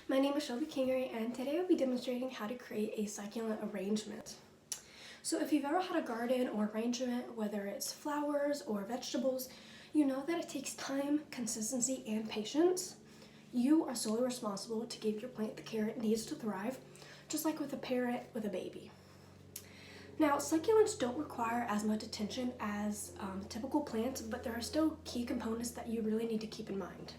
My name is Shelby Kingery, and today I'll be demonstrating how to create a succulent arrangement. So if you've ever had a garden or arrangement, whether it's flowers or vegetables, you know that it takes time, consistency, and patience. You are solely responsible to give your plant the care it needs to thrive, just like with a parent with a baby. Now, succulents don't require as much attention as typical plants, but there are still key components that you really need to keep in mind.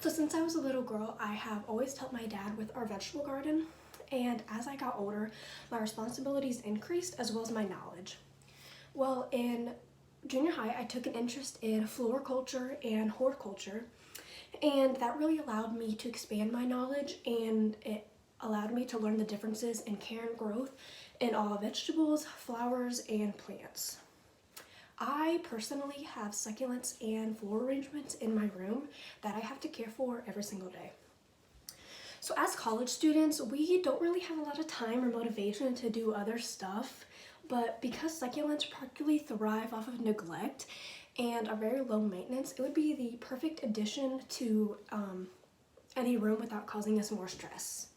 So since I was a little girl, I have always helped my dad with our vegetable garden, and as I got older, my responsibilities increased as well as my knowledge. Well, in junior high, I took an interest in floriculture and horticulture, and that really allowed me to expand my knowledge, and it allowed me to learn the differences in care and growth in all vegetables, flowers, and plants. I personally have succulents and floral arrangements in my room that I have to care for every single day. So as college students, we don't really have a lot of time or motivation to do other stuff, but because succulents practically thrive off of neglect and are very low maintenance, it would be the perfect addition to any room without causing us more stress.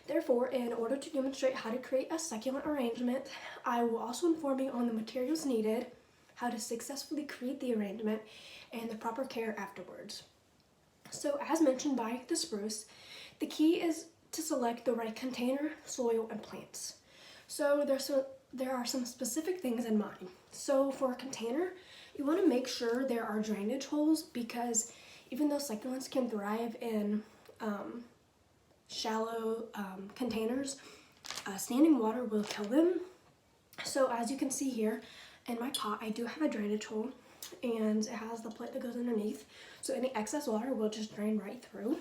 Therefore, in order to demonstrate how to create a succulent arrangement, I will also inform you on the materials needed, how to successfully create the arrangement, and the proper care afterwards. So as mentioned by the spruce, the key is to select the right container, soil, and plants. So there are some specific things in mind. So for a container, you want to make sure there are drainage holes, because even though succulents can thrive in shallow containers, standing water will kill them. So as you can see here, in my pot, I do have a drainage hole, and it has the plate that goes underneath, so any excess water will just drain right through.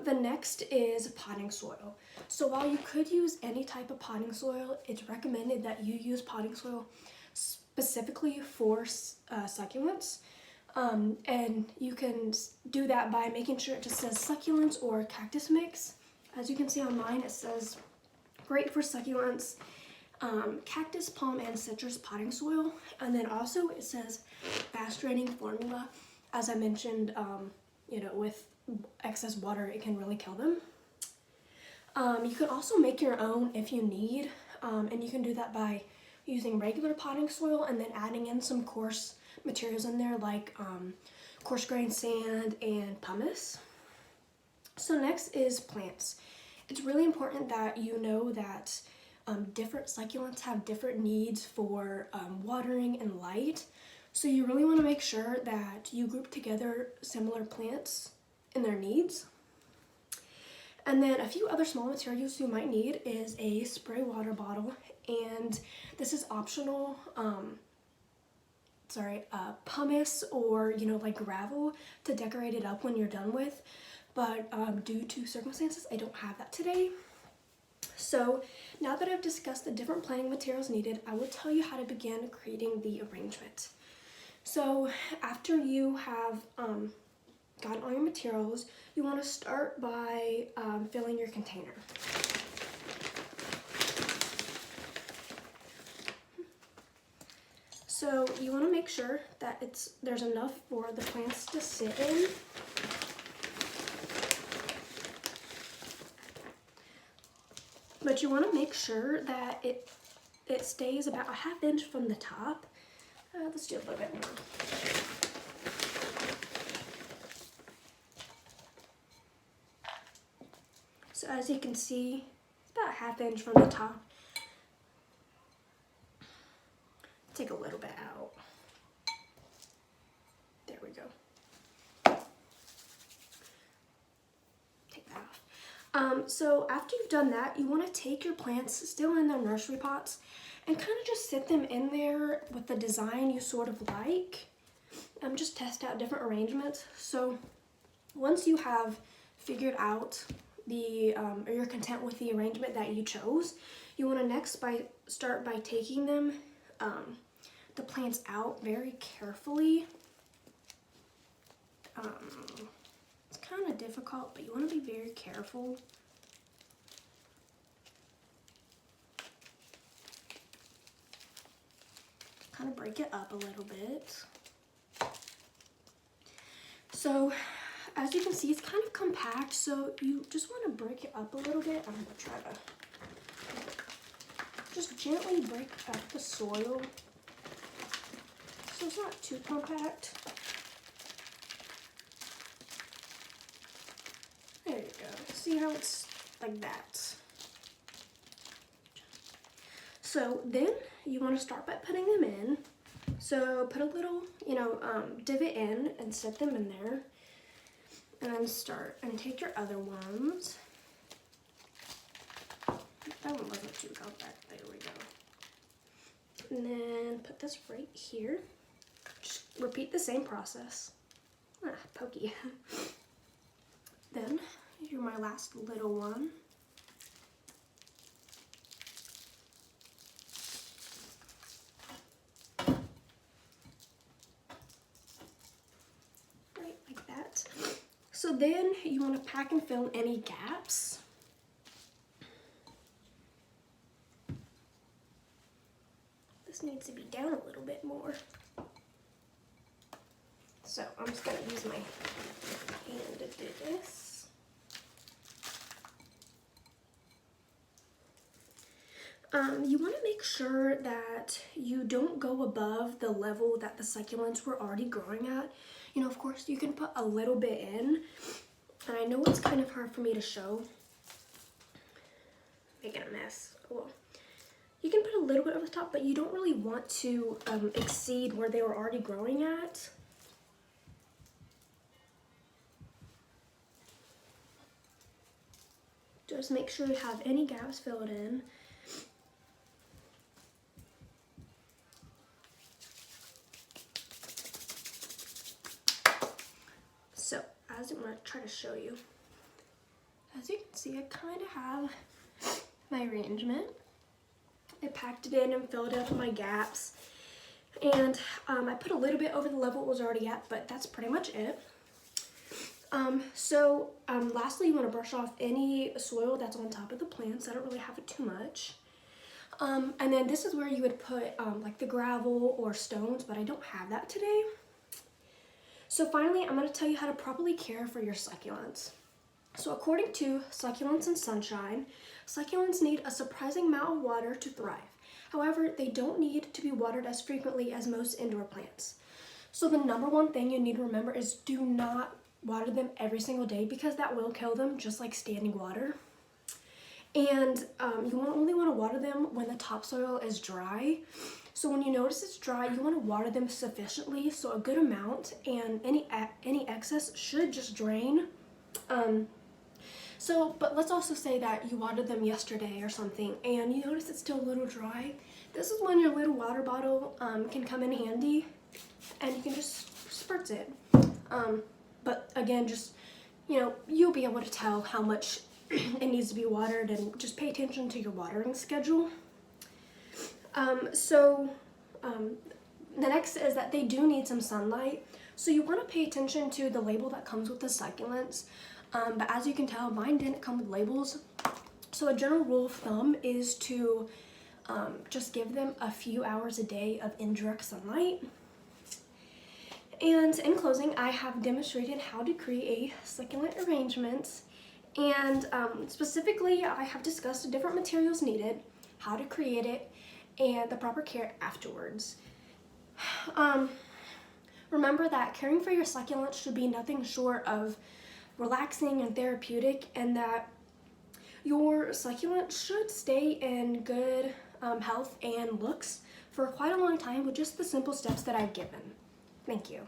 The next is potting soil. So while you could use any type of potting soil, it's recommended that you use potting soil specifically for succulents. And you can do that by making sure it just says succulents or cactus mix. As you can see on mine, it says great for succulents, cactus, palm, and citrus potting soil. And then also it says fast draining formula. As I mentioned, with excess water, it can really kill them. You can also make your own if you need, and you can do that by using regular potting soil and then adding in some coarse materials in there like coarse grained sand and pumice. So next is plants. It's really important that you know that different succulents have different needs for watering and light. So you really want to make sure that you group together similar plants and their needs. And then a few other small materials you might need is a spray water bottle, and this is optional. Pumice or like gravel to decorate it up when you're done with, but due to circumstances I don't have that today. So now that I've discussed the different planting materials needed, I will tell you how to begin creating the arrangement. So after you have gotten all your materials, you want to start by filling your container. So you want to make sure that there's enough for the plants to sit in. But you want to make sure that it stays about a ½ inch from the top. Let's do a little bit more. So as you can see, it's about a ½ inch from the top. Take a little bit out. There we go. Take that off. So after you've done that, you want to take your plants still in their nursery pots and kind of just sit them in there with the design you sort of like. Just test out different arrangements. So once you have figured out or you're content with the arrangement that you chose, you want to next start by taking them the plants out very carefully. It's kind of difficult, but you want to be very careful. Kind of break it up a little bit. So as you can see, it's kind of compact, so you just want to break it up a little bit. I'm going to try to just gently break up the soil so it's not too compact. There you go. See how it's like that? So then you want to start by putting them in. So put a little, divot in and set them in there. And then start and take your other ones. That one wasn't too compact. There we go. And then put this right here. Just repeat the same process. Pokey. Then you're my last little one. Right like that. So then you want to pack and fill any gaps. This needs to be down a little bit more. So I'm just going to use my hand to do this. You want to make sure that you don't go above the level that the succulents were already growing at. Of course, you can put a little bit in. And I know it's kind of hard for me to show. Making a mess. Well, you can put a little bit over the top, but you don't really want to exceed where they were already growing at. Just make sure you have any gaps filled in. So, as I'm going to try to show you, as you can see, I kind of have my arrangement. I packed it in and filled up my gaps. And I put a little bit over the level it was already at, but that's pretty much it. Lastly, you want to brush off any soil that's on top of the plants. I don't really have it too much. And then this is where you would put like the gravel or stones, but I don't have that today. So finally, I'm going to tell you how to properly care for your succulents. So according to Succulents and Sunshine, succulents need a surprising amount of water to thrive. However, they don't need to be watered as frequently as most indoor plants. So the number one thing you need to remember is do not water them every single day because that will kill them, just like standing water. And you only want to water them when the topsoil is dry. So when you notice it's dry, you want to water them sufficiently, so a good amount, and any excess should just drain. But let's also say that you watered them yesterday or something, and you notice it's still a little dry. This is when your little water bottle can come in handy, and you can just spurt it. But again, just, you'll be able to tell how much it needs to be watered, and just pay attention to your watering schedule. The next is that they do need some sunlight. So you want to pay attention to the label that comes with the succulents. But as you can tell, mine didn't come with labels. So a general rule of thumb is to just give them a few hours a day of indirect sunlight. And in closing, I have demonstrated how to create a succulent arrangement. And specifically, I have discussed the different materials needed, how to create it, and the proper care afterwards. Remember that caring for your succulents should be nothing short of relaxing and therapeutic, and that your succulent should stay in good health and looks for quite a long time with just the simple steps that I've given. Thank you.